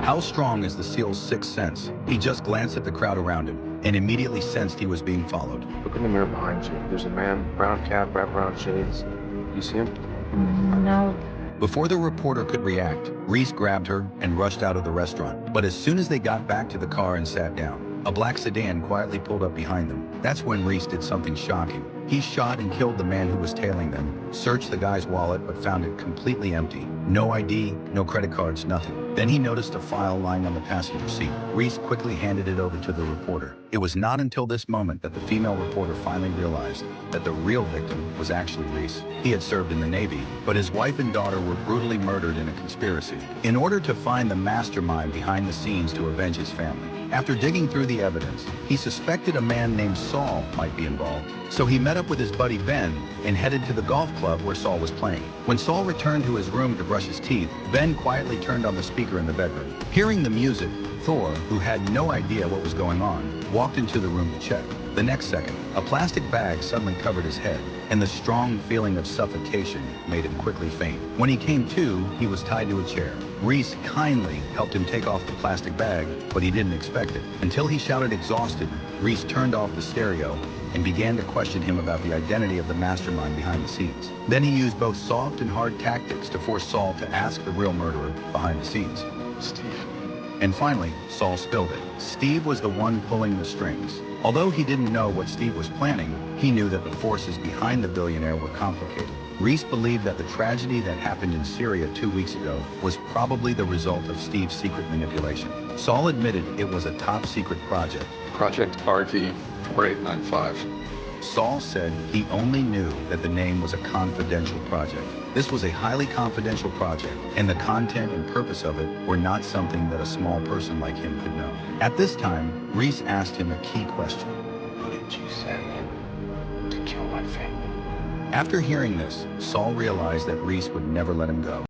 How strong is the SEAL's sixth sense? He just glanced at the crowd around him and immediately sensed he was being followed. Look in the mirror behind you. There's a man, brown cap, wraparound shades. You see him? No. Before the reporter could react, Reese grabbed her and rushed out of the restaurant. But as soon as they got back to the car and sat down, a black sedan quietly pulled up behind them. That's when Reese did something shocking. He shot and killed the man who was tailing them, searched the guy's wallet but found it completely empty. No ID, no credit cards, nothing. Then he noticed a file lying on the passenger seat. Reese quickly handed it over to the reporter. It was not until this moment that the female reporter finally realized that the real victim was actually Reese. He had served in the Navy, but his wife and daughter were brutally murdered in a conspiracy. In order to find the mastermind behind the scenes to avenge his family, after digging through the evidence, he suspected a man named Saul might be involved. So he met up with his buddy Ben and headed to the golf club where Saul was playing. When Saul returned to his room to brush his teeth, Ben quietly turned on the speaker in the bedroom. Hearing the music, Thor, who had no idea what was going on, walked into the room to check. The next second, a plastic bag suddenly covered his head, and the strong feeling of suffocation made him quickly faint. When he came to, he was tied to a chair. Reese kindly helped him take off the plastic bag, but he didn't expect it. Until he shouted exhausted, Reese turned off the stereo and began to question him about the identity of the mastermind behind the scenes. Then he used both soft and hard tactics to force Saul to ask the real murderer behind the scenes. Steve. And finally, Saul spilled it. Steve was the one pulling the strings. Although he didn't know what Steve was planning, he knew that the forces behind the billionaire were complicated. Reese believed that the tragedy that happened in Syria 2 weeks ago was probably the result of Steve's secret manipulation. Saul admitted it was a top-secret project. Project RV 4895. Saul said he only knew that the name was a confidential project. This was a highly confidential project, and the content and purpose of it were not something that a small person like him could know. At this time, Reese asked him a key question. Who did you send to kill my family? After hearing this, Saul realized that Reese would never let him go.